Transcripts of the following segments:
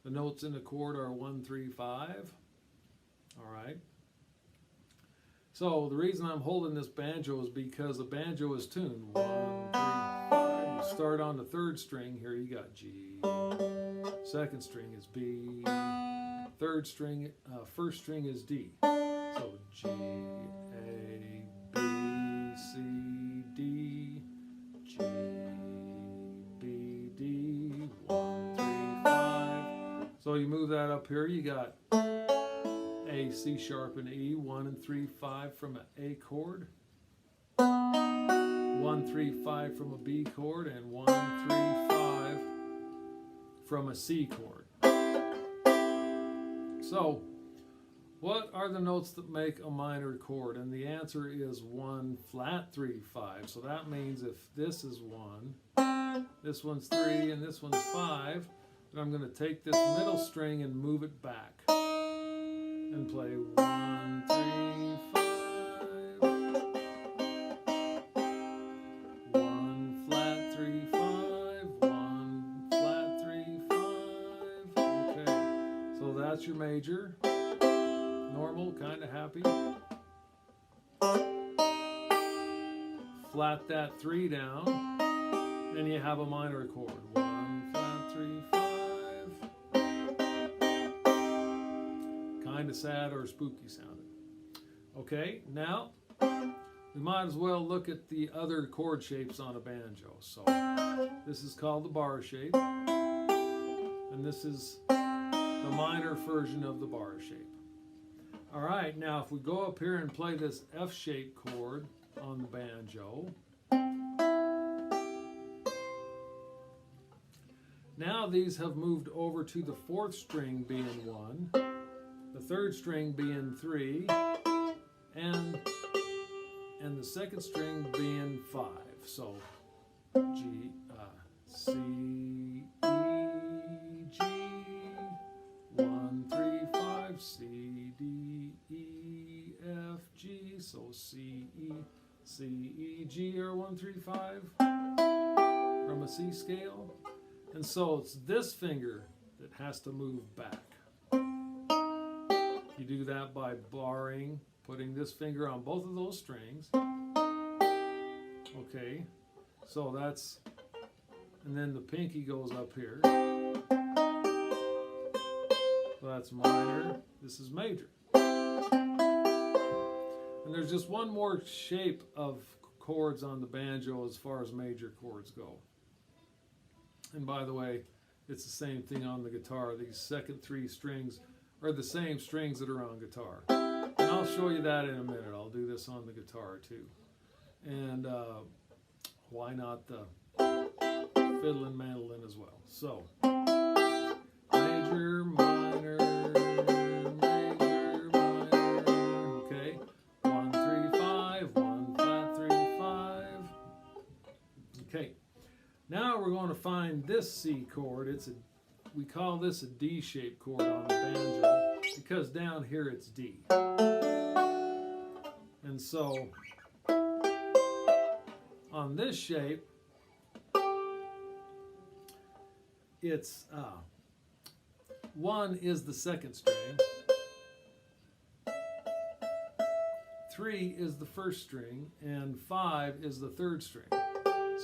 The notes in the chord are 1, 3, 5. All right. So the reason I'm holding this banjo is because the banjo is tuned 1, 3, 5. You start on the third string. Here you got G. Second string is B. Third string, first string is D. So G, A, B, C, D, G, B, D, 1, 3, 5. So you move that up here, you got A, C sharp, and E, 1 and 3, 5 from an A chord, 1, 3, 5 from a B chord, and 1, 3, 5 from a C chord. So, what are the notes that make a minor chord? And the answer is 1 flat 3, 5. So that means if this is 1, this one's 3, and this one's 5, then I'm going to take this middle string and move it back and play 1, 3, 5. 1 flat 3, 5. 1 flat 3, 5. Okay, so that's your major. Normal, kind of happy. Flat that 3 down, and you have a minor chord. 1 flat 3, 5. Kind of sad or spooky sounding. Okay, now we might as well look at the other chord shapes on a banjo. So this is called the bar shape, and this is the minor version of the bar shape. All right, now if we go up here and play this F-shaped chord on the banjo, now these have moved over to the fourth string being 1, the third string being 3, and the second string being 5. So G, C, E, G, 1, 3, 5, C, D, E, F, G. So C, E, G are 1, 3, 5 from a C scale. And so it's this finger that has to move back. You do that by barring, putting this finger on both of those strings. Okay, so that's, and then the pinky goes up here. So that's minor, this is major. And there's just one more shape of chords on the banjo as far as major chords go. And by the way, it's the same thing on the guitar. These second 3 strings are the same strings that are on guitar. And I'll show you that in a minute. I'll do this on the guitar too. And why not the fiddle and mandolin as well. So, major, minor, major, minor, okay. 1, 3, 5, 1 flat 3, 5. Okay. Now we're going to find this C chord. We call this a D-shaped chord on the banjo because down here it's D. And so on this shape, it's 1 is the second string, 3 is the first string, and 5 is the third string.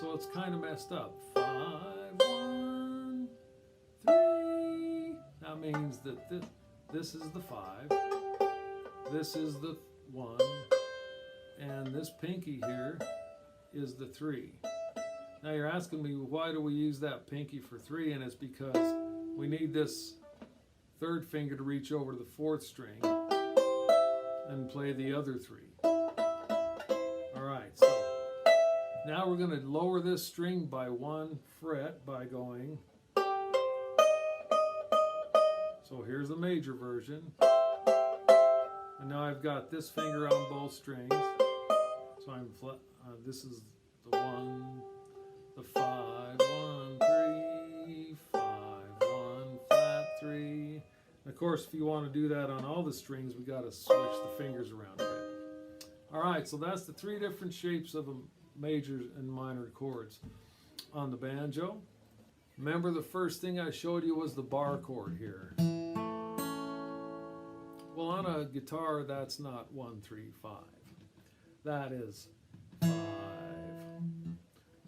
So it's kind of messed up. 5, 1, 3. That means that this is the 5, this is the 1, and this pinky here is the 3. Now you're asking me, why do we use that pinky for 3? And it's because we need this third finger to reach over to the fourth string and play the other 3. Alright, so now we're going to lower this string by 1 fret by going. So here's the major version. And now I've got this finger on both strings. So I'm flat, this is the 1, the 5, 1, 3, 5, 1, flat 3. And of course, if you want to do that on all the strings, we got to switch the fingers around a bit. All right, so that's the 3 different shapes of major and minor chords on the banjo. Remember the first thing I showed you was the bar chord here. Well, on a guitar, that's not 1, 3, 5. That is 5,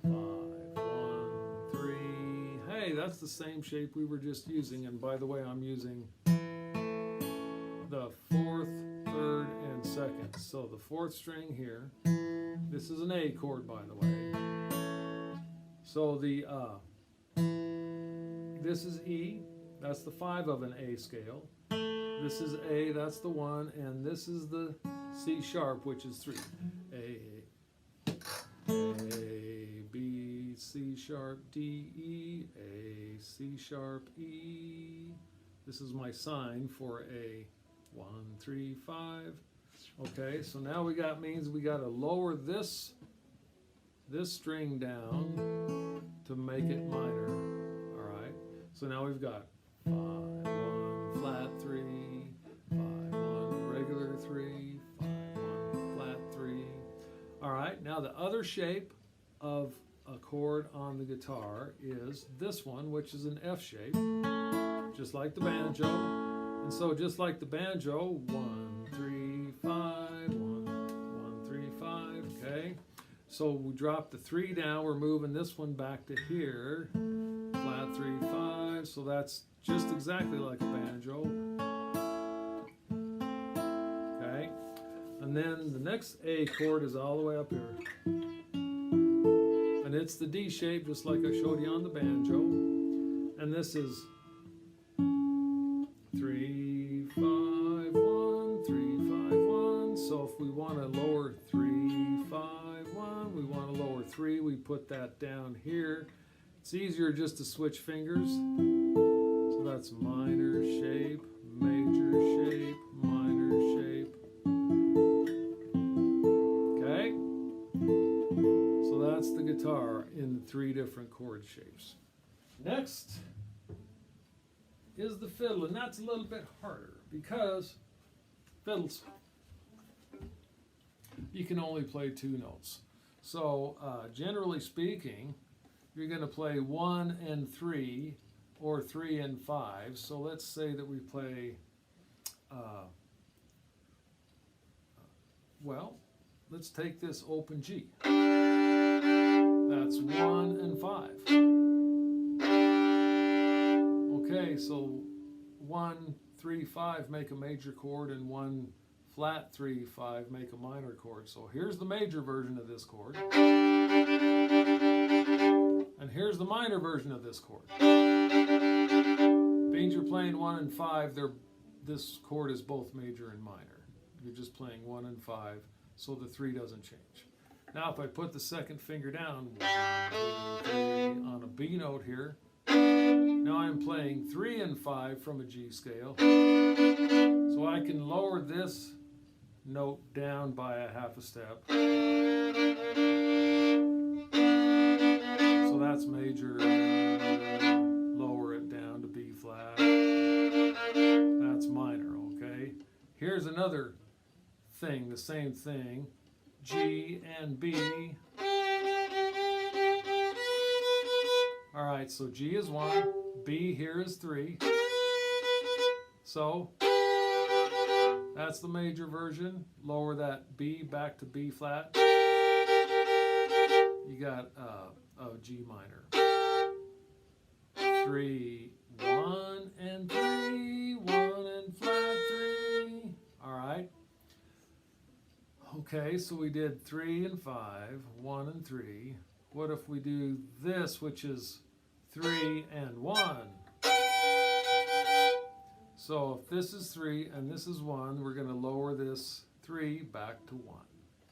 5, 1, 3. Hey, that's the same shape we were just using. And by the way, I'm using the 4th, 3rd, and 2nd. So the 4th string here. This is an A chord, by the way. So the this is E. That's the 5 of an A scale. This is A, that's the 1, and this is the C sharp, which is 3. A, B, C sharp, D, E, A, C sharp, E. This is my sign for a 1, 3, 5. Okay, so now means we got to lower this string down to make it minor. All right, so now we've got 5, 1, flat 3, 5, 1, regular 3, 5, 1, flat 3. All right, now the other shape of a chord on the guitar is this one, which is an F shape, just like the banjo. And so just like the banjo, 1, 3, 5, 1, 3, 5, okay? So we drop the 3 down, we're moving this one back to here, flat 3, 5, so that's just exactly like a banjo. Okay, and then the next A chord is all the way up here. And it's the D shape, just like I showed you on the banjo. And this is 3, 5, 1, 3, 5, 1. So if we want to lower 3, 5, 1, we want to lower 3, we put that down here. It's easier just to switch fingers. So that's minor shape, major shape, minor shape. Okay? So that's the guitar in 3 different chord shapes. Next is the fiddle, and that's a little bit harder because fiddles, you can only play 2 notes. So generally speaking, you're going to play 1 and 3 or 3 and 5. So let's say that we play, well, let's take this open G. That's 1 and 5. Okay, so 1, 3, 5 make a major chord, and 1 flat 3, 5 make a minor chord. So here's the major version of this chord. And here's the minor version of this chord. Means you're playing 1 and 5, this chord is both major and minor. You're just playing 1 and 5, so the 3 doesn't change. Now if I put the second finger down, 1, 2, 3, on a B note here, now I'm playing 3 and 5 from a G scale. So I can lower this note down by a half a step. So that's major. Lower it down to B flat. That's minor, okay? Here's another thing, the same thing. G and B. All right, so G is 1, B here is 3. So that's the major version. Lower that B back to B flat. You got a G minor. 3, 1 and 3, 1 and flat 3. All right. Okay, so we did 3 and 5, 1 and 3. What if we do this, which is 3 and 1? So if this is 3 and this is 1, we're going to lower this 3 back to 1.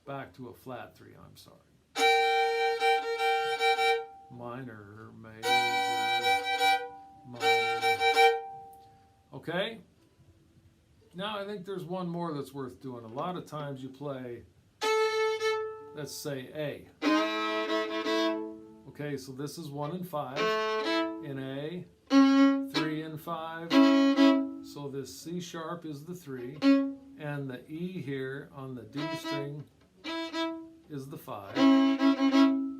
Back to a flat 3, I'm sorry. Minor, major, minor. Okay? Now I think there's one more that's worth doing. A lot of times you play, let's say A. Okay, so this is 1 and 5 in A, 3 and 5. So this C sharp is the 3, and the E here on the D string is the 5.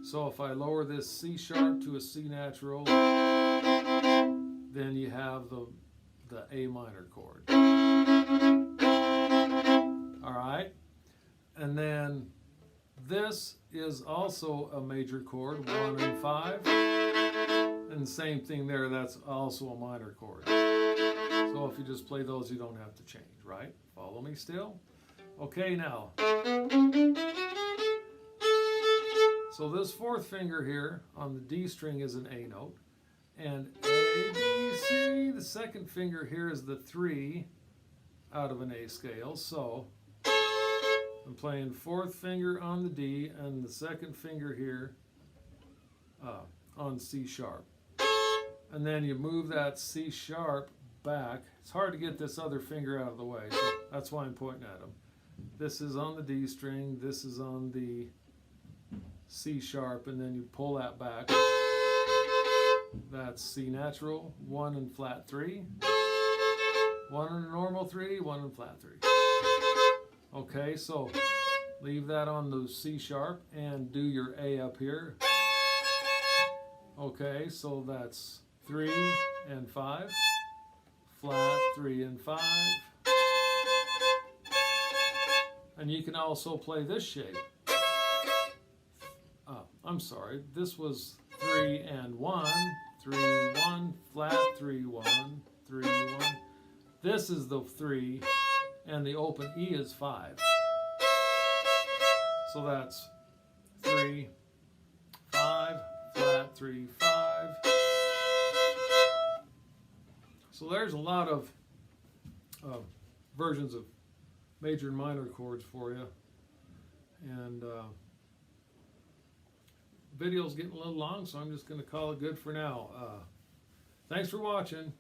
So if I lower this C sharp to a C natural, then you have the A minor chord. All right, and then this is also a major chord, 1 and 5, and same thing there, that's also a minor chord. So if you just play those, you don't have to change, right? Follow me still? Okay, now. So this fourth finger here on the D string is an A note, and A, B, C, the second finger here is the 3 out of an A scale, so I'm playing fourth finger on the D and the second finger here on C sharp. And then you move that C sharp back. It's hard to get this other finger out of the way, so that's why I'm pointing at them. This is on the D string, this is on the C sharp, and then you pull that back. That's C natural, 1 and flat 3, 1 and a normal 3, 1 and flat 3. Okay, so leave that on the C sharp and do your A up here. Okay, so that's 3 and 5, flat 3 and 5. And you can also play this shape. I'm sorry, this was 3 and 1, 3, 1, flat 3, 1, 3, 1. This is the 3, and the open E is 5. So that's 3, 5, flat 3, 5. So there's a lot of versions of major and minor chords for you. And video's getting a little long, so I'm just going to call it good for now. Thanks for watching.